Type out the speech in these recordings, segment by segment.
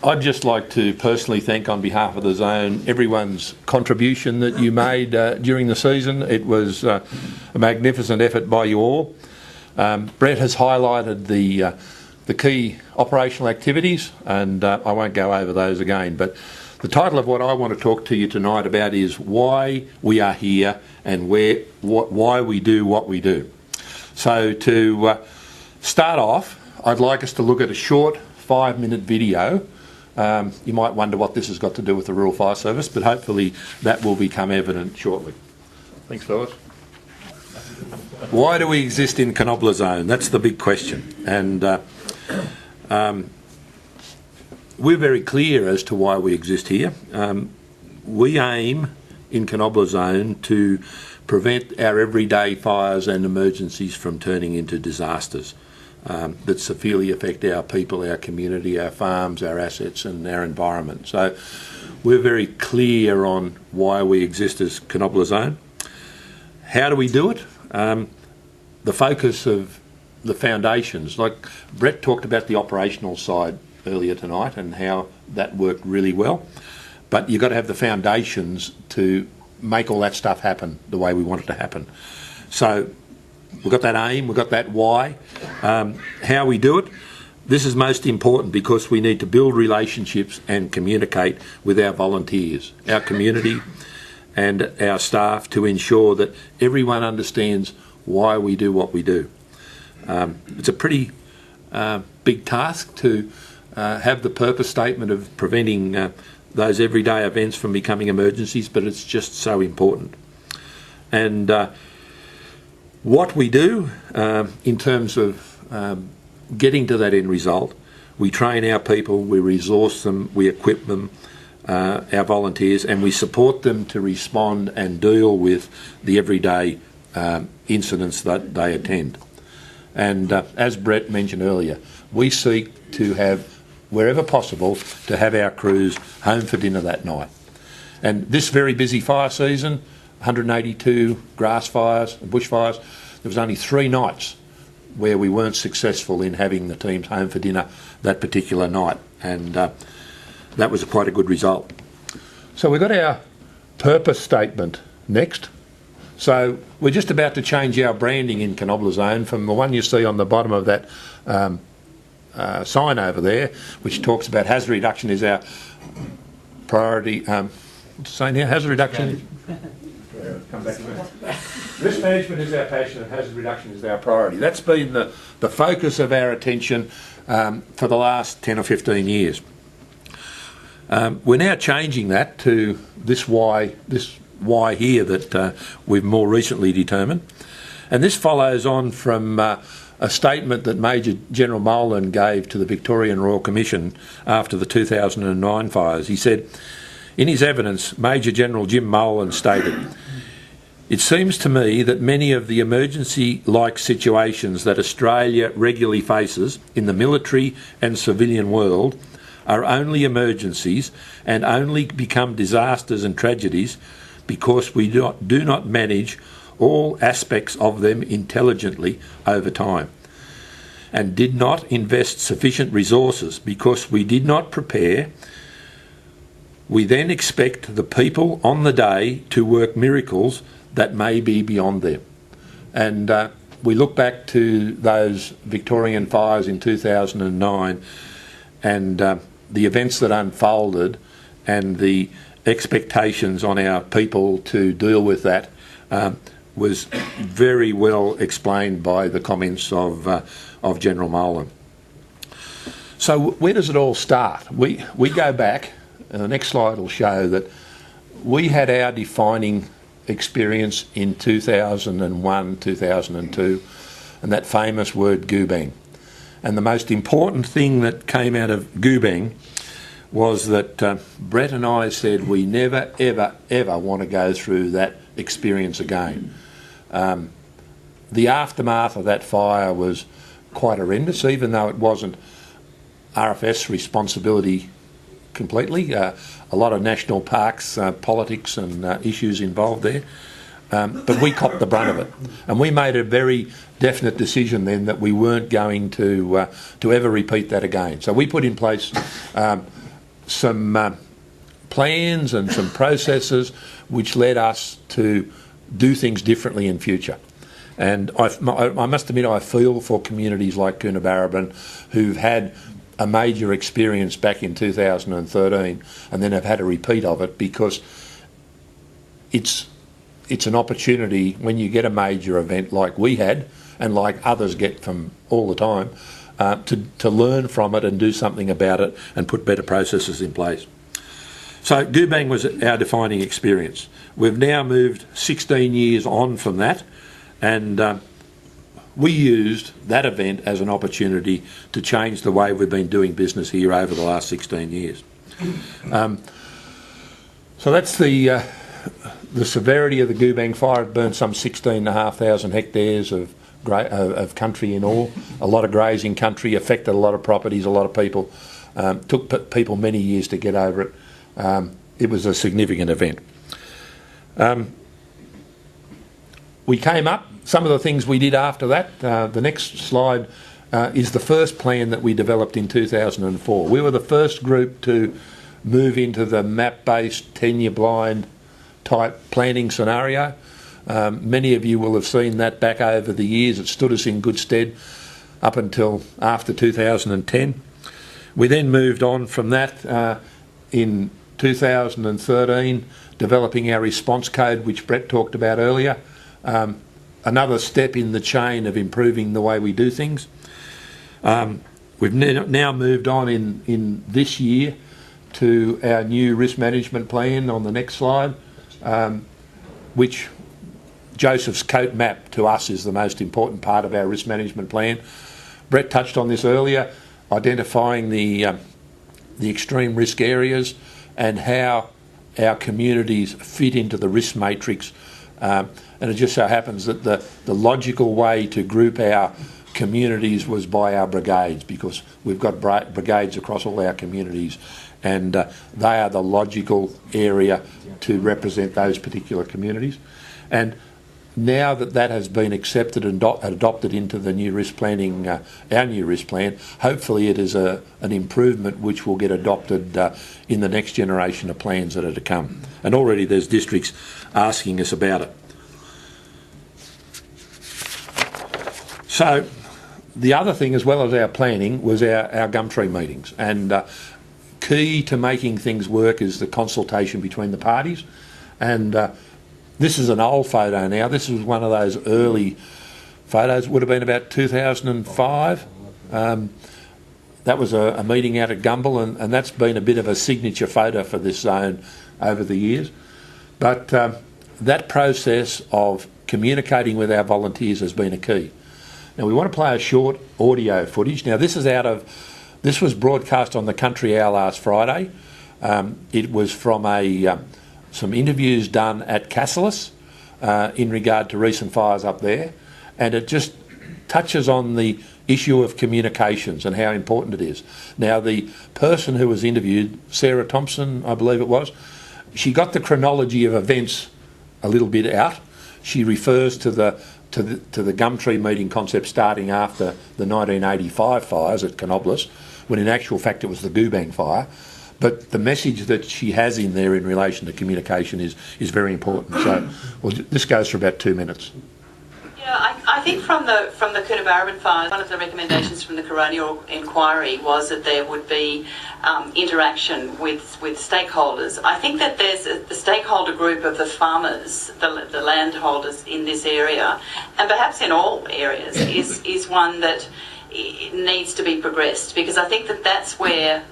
I'd just like to personally thank, on behalf of the zone, everyone's contribution that you made during the season. It was a magnificent effort by you all. Brett has highlighted the key operational activities, and I won't go over those again, but the title of what I want to talk to you tonight about is why we are here and why we do what we do. So to start off, I'd like us to look at a short 5-minute video. You might wonder what this has got to do with the Rural Fire Service, but hopefully that will become evident shortly. Thanks, fellas. Why do we exist in Canobolas zone? That's the big question. And we're very clear as to why we exist here. We aim in Canobolas zone to prevent our everyday fires and emergencies from turning into disasters that severely affect our people, our community, our farms, our assets and our environment. So we're very clear on why we exist as Canobolas zone. How do we do it? The focus of the foundations, like Brett talked about the operational side earlier tonight and how that worked really well, but you've got to have the foundations to make all that stuff happen the way we want it to happen. So we've got that aim, we've got that why. How we do it, this is most important because we need to build relationships and communicate with our volunteers, our community and our staff to ensure that everyone understands why we do what we do. It's a pretty big task to have the purpose statement of preventing those everyday events from becoming emergencies, but it's just so important. And what we do in terms of getting to that end result, we train our people, we resource them, we equip them, our volunteers, and we support them to respond and deal with the everyday incidents that they attend. And as Brett mentioned earlier, we seek to have, wherever possible, to have our crews home for dinner that night. And this very busy fire season, 182 grass fires and bushfires, there was only 3 nights where we weren't successful in having the teams home for dinner that particular night, and that was quite a good result. So we've got our purpose statement next. So we're just about to change our branding in Canobolas zone from the one you see on the bottom of that sign over there, which talks about hazard reduction is our priority. What's it saying here? Hazard reduction. Come back to me. Risk management is our passion and hazard reduction is our priority. That's been the focus of our attention for the last 10 or 15 years. We're now changing that to this why here that we've more recently determined. And this follows on from a statement that Major General Molan gave to the Victorian Royal Commission after the 2009 fires. He said, in his evidence, Major General Jim Molan stated, "It seems to me that many of the emergency-like situations that Australia regularly faces in the military and civilian world are only emergencies and only become disasters and tragedies because we do not manage all aspects of them intelligently over time, and did not invest sufficient resources because we did not prepare. We then expect the people on the day to work miracles that may be beyond them." And we look back to those Victorian fires in 2009 and the events that unfolded and the expectations on our people to deal with that was very well explained by the comments of General Molan. So where does it all start? We go back, and the next slide will show that we had our defining experience in 2001, 2002, and that famous word goobang. And the most important thing that came out of goobang was that Brett and I said we never, ever, ever want to go through that experience again. The aftermath of that fire was quite horrendous, even though it wasn't RFS responsibility completely. A lot of national parks, politics and issues involved there. But we copped the brunt of it. And we made a very definite decision then that we weren't going to ever repeat that again. So we put in place some plans and some processes which led us to do things differently in future. And I must admit, I feel for communities like Canobolas who've had a major experience back in 2013 and then have had a repeat of it, because it's an opportunity when you get a major event like we had and like others get from all the time, to learn from it and do something about it and put better processes in place. So Goobang was our defining experience. We've now moved 16 years on from that, and we used that event as an opportunity to change the way we've been doing business here over the last 16 years. So that's the severity of the Goobang fire. It burned some 16,500 hectares of country in all. A lot of grazing country, affected a lot of properties, a lot of people. Took people many years to get over it. It was a significant event. We came up, some of the things we did after that. The next slide is the first plan that we developed in 2004. We were the first group to move into the map-based, tenure blind type planning scenario. Many of you will have seen that back over the years. It stood us in good stead up until after 2010. We then moved on from that in 2013, developing our response code, which Brett talked about earlier. Another step in the chain of improving the way we do things. We've now moved on in this year to our new risk management plan on the next slide, which Joseph's coat map to us is the most important part of our risk management plan. Brett touched on this earlier, identifying the extreme risk areas and how our communities fit into the risk matrix. And it just so happens that the logical way to group our communities was by our brigades, because we've got brigades across all our communities, and they are the logical area to represent those particular communities. And now that has been accepted and adopted into the new risk planning, our new risk plan, hopefully it is an improvement which will get adopted in the next generation of plans that are to come. And already there's districts asking us about it. So the other thing, as well as our planning, was our Gumtree meetings. And key to making things work is the consultation between the parties. And this is an old photo now. This was one of those early photos. It would have been about 2005. That was a meeting out at Gumble, and that's been a bit of a signature photo for this zone over the years. But that process of communicating with our volunteers has been a key. Now we want to play a short audio footage. Now this was broadcast on the Country Hour last Friday. It was from some interviews done at Canobolas in regard to recent fires up there, and it just touches on the issue of communications and how important it is. Now the person who was interviewed, Sarah Thompson, I believe it was, she got the chronology of events a little bit out. She refers to the Gumtree meeting concept starting after the 1985 fires at Canobolas, when in actual fact it was the Goobang fire. But the message that she has in there in relation to communication is very important. So, well, this goes for about 2 minutes. Yeah, I think from the Canobolas fire, one of the recommendations from the coronial inquiry was that there would be interaction with stakeholders. I think that there's the stakeholder group of the farmers, the landholders in this area, and perhaps in all areas, is one that needs to be progressed, because I think that that's where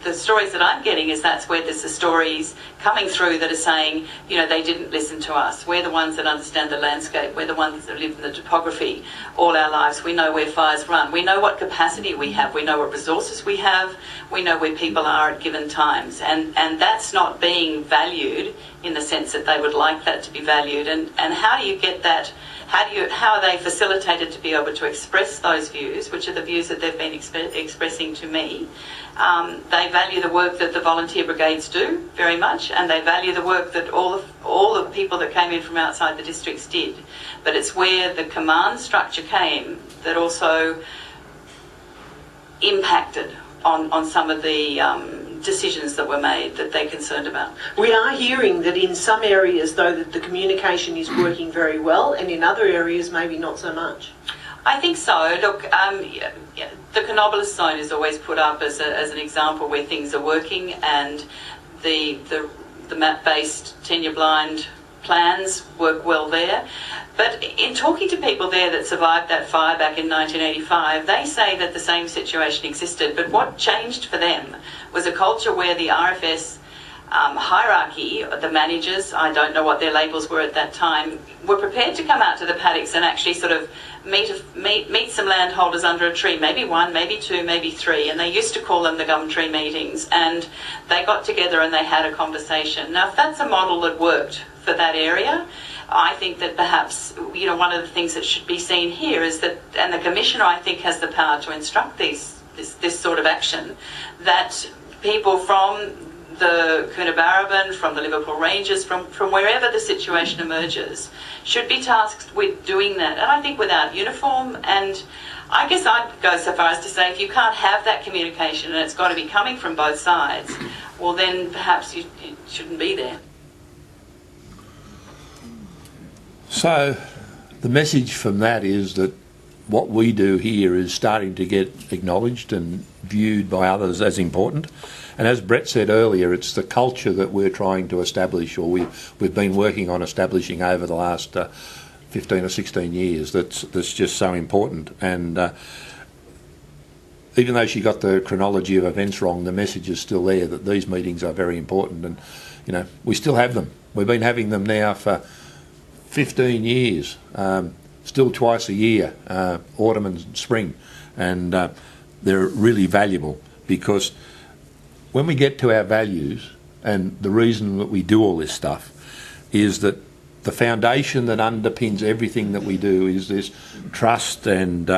the stories that I'm getting is that's where there's the stories coming through that are saying, you know, they didn't listen to us. We're the ones that understand the landscape. We're the ones that live in the topography all our lives. We know where fires run. We know what capacity we have. We know what resources we have. We know where people are at given times. And that's not being valued in the sense that they would like that to be valued. And how do you get that? How are they facilitated to be able to express those views, which are the views that they've been expressing to me? They value the work that the volunteer brigades do very much, and they value the work that all the people that came in from outside the districts did. But it's where the command structure came that also impacted on some of the decisions that were made that they're concerned about. We are hearing that in some areas, though, that the communication is working very well, and in other areas maybe not so much. I think so. Look, the Canobolas zone is always put up as an example where things are working, and the map-based tenure-blind plans work well there. But in talking to people there that survived that fire back in 1985, they say that the same situation existed, but what changed for them was a culture where the RFS hierarchy, the managers, I don't know what their labels were at that time, were prepared to come out to the paddocks and actually sort of meet some landholders under a tree, maybe one, maybe two, maybe three, and they used to call them the gum tree meetings, and they got together and they had a conversation. Now, if that's a model that worked for that area, I think that perhaps, one of the things that should be seen here is that, and the Commissioner, I think, has the power to instruct this sort of action, that people from the Coonabarabran, from the Liverpool Rangers, from wherever the situation emerges, should be tasked with doing that. And I think without uniform, and I guess I'd go so far as to say if you can't have that communication and it's got to be coming from both sides, well then perhaps it shouldn't be there. So the message from that is that what we do here is starting to get acknowledged and viewed by others as important. And as Brett said earlier, it's the culture that we're trying to establish, or we've been working on establishing over the last 15 or 16 years that's just so important. And even though she got the chronology of events wrong, the message is still there that these meetings are very important, and we still have them. We've been having them now for 15 years, still twice a year, autumn and spring, and they're really valuable because when we get to our values, and the reason that we do all this stuff is that the foundation that underpins everything that we do is this trust and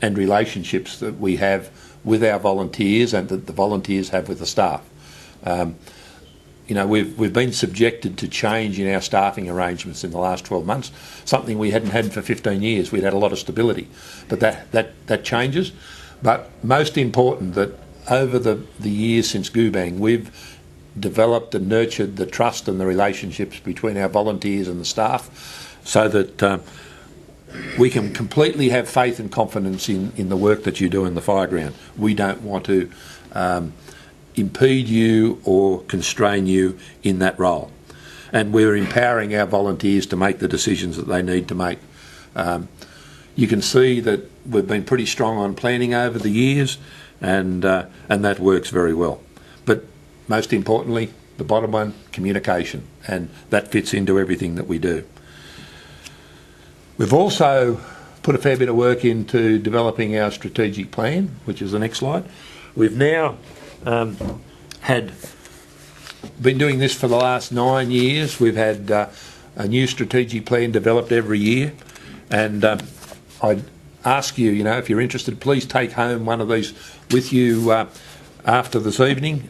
relationships that we have with our volunteers and that the volunteers have with the staff. We've been subjected to change in our staffing arrangements in the last 12 months, something we hadn't had for 15 years. We'd had a lot of stability, but that changes. But most important, that over the years since Goobang, we've developed and nurtured the trust and the relationships between our volunteers and the staff so that we can completely have faith and confidence in the work that you do in the fireground. We don't want to impede you or constrain you in that role. And we're empowering our volunteers to make the decisions that they need to make. You can see that we've been pretty strong on planning over the years, and that works very well. But most importantly, the bottom one, communication, and that fits into everything that we do. We've also put a fair bit of work into developing our strategic plan, which is the next slide. We've now been doing this for the last 9 years. We've had a new strategic plan developed every year, and I'd ask you, if you're interested, please take home one of these with you after this evening.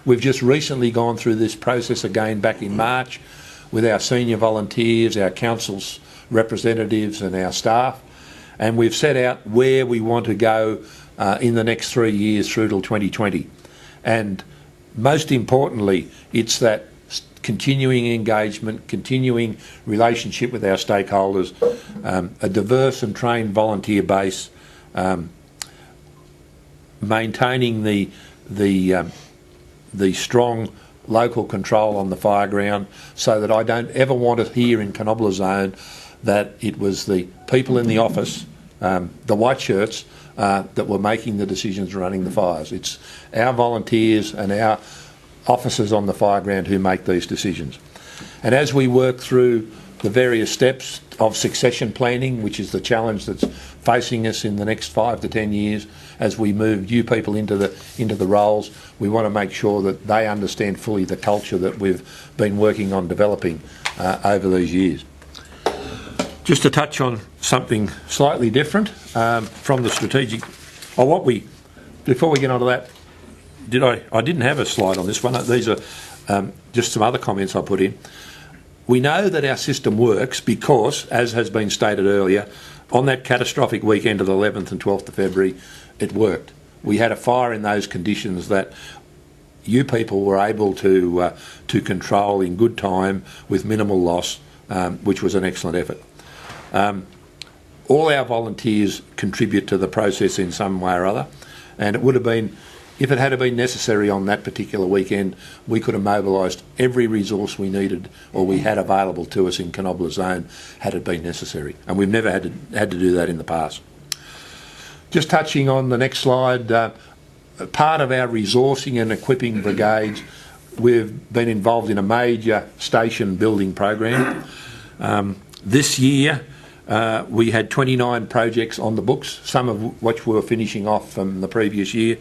We've just recently gone through this process again back in March with our senior volunteers, our council's representatives and our staff, and we've set out where we want to go in the next 3 years through till 2020. And most importantly, it's that continuing engagement, continuing relationship with our stakeholders, a diverse and trained volunteer base, maintaining the strong local control on the fireground, so that I don't ever want to hear in Canobolas Zone that it was the people in the office, the white shirts, that were making the decisions running the fires. It's our volunteers and our officers on the fireground who make these decisions. And as we work through the various steps of succession planning, which is the challenge that's facing us in the next 5 to 10 years, as we move new people into the roles, we want to make sure that they understand fully the culture that we've been working on developing over these years. Just to touch on something slightly different from the strategic, before we get on to that, I didn't have a slide on this one. These are just some other comments I put in. We know that our system works because, as has been stated earlier, on that catastrophic weekend of the 11th and 12th of February, it worked. We had a fire in those conditions that you people were able to control in good time with minimal loss, which was an excellent effort. All our volunteers contribute to the process in some way or other, and it would have been, if it had been necessary on that particular weekend, we could have mobilised every resource we needed or we had available to us in Canobolas zone had it been necessary, and we've never had to do that in the past. Just touching on the next slide, part of our resourcing and equipping brigades, we've been involved in a major station building program. This year we had 29 projects on the books, some of which we were finishing off from the previous year,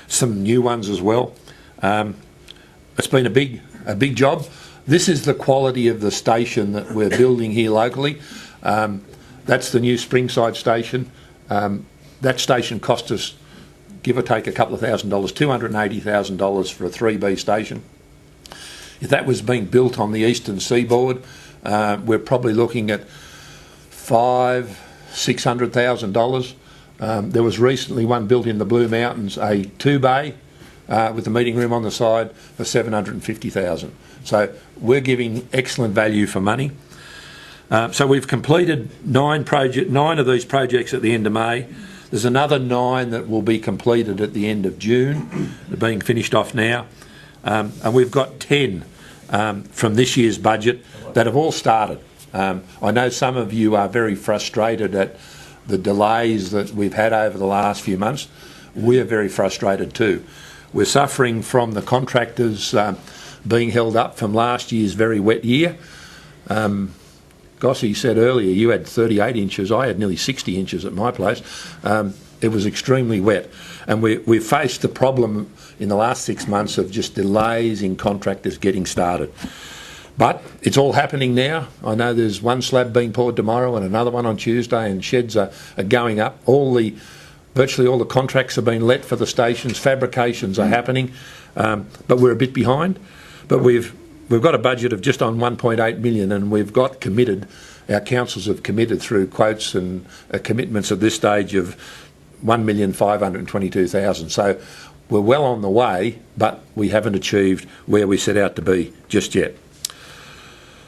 some new ones as well. It's been a big job. This is the quality of the station that we're building here locally. That's the new Springside station. That station cost us, give or take, a couple of $1,000s, $280,000 for a 3B station. If that was being built on the eastern seaboard, we're probably looking at $600,000. There was recently one built in the Blue Mountains, a 2-bay with a meeting room on the side for $750,000. So we're giving excellent value for money. So we've completed 9 of these projects at the end of May. There's another 9 that will be completed at the end of June. They're being finished off now. And we've got 10 from this year's budget that have all started. I know some of you are very frustrated at the delays that we've had over the last few months. We're very frustrated too. We're suffering from the contractors being held up from last year's very wet year. Gossie said earlier you had 38 inches, I had nearly 60 inches at my place. It was extremely wet, and we've faced the problem in the last 6 months of just delays in contractors getting started. But it's all happening now. I know there's one slab being poured tomorrow and another one on Tuesday, and sheds are going up. Virtually all the contracts have been let for the stations. Fabrications are happening, but we're a bit behind. But we've got a budget of just on 1.8 million, and we've got committed, our councils have committed through quotes and commitments at this stage of 1,522,000. So we're well on the way, but we haven't achieved where we set out to be just yet.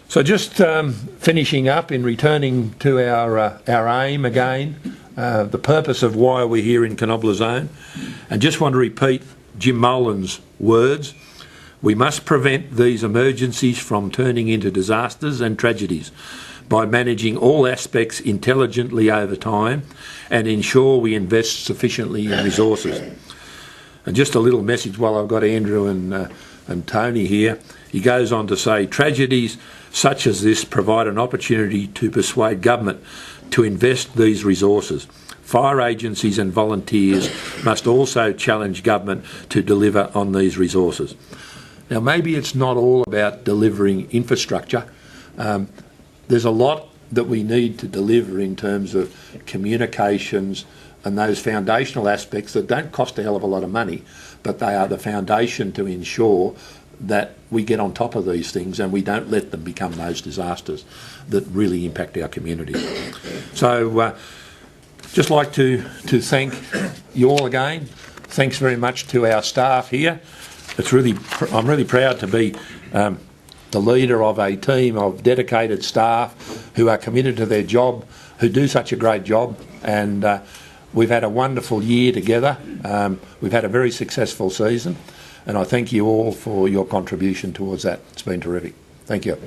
So just finishing up in returning to our aim again, the purpose of why we're here in Canobolas zone, and just want to repeat Jim Molan's words. We must prevent these emergencies from turning into disasters and tragedies by managing all aspects intelligently over time and ensure we invest sufficiently in resources. And just a little message while I've got Andrew and Tony here. He goes on to say, tragedies such as this provide an opportunity to persuade government to invest these resources. Fire agencies and volunteers must also challenge government to deliver on these resources. Now, maybe it's not all about delivering infrastructure. There's a lot that we need to deliver in terms of communications and those foundational aspects that don't cost a hell of a lot of money, but they are the foundation to ensure that we get on top of these things and we don't let them become those disasters that really impact our community. So, just like to thank you all again. Thanks very much to our staff here. I'm really proud to be the leader of a team of dedicated staff who are committed to their job, who do such a great job, and we've had a wonderful year together. We've had a very successful season, and I thank you all for your contribution towards that. It's been terrific. Thank you.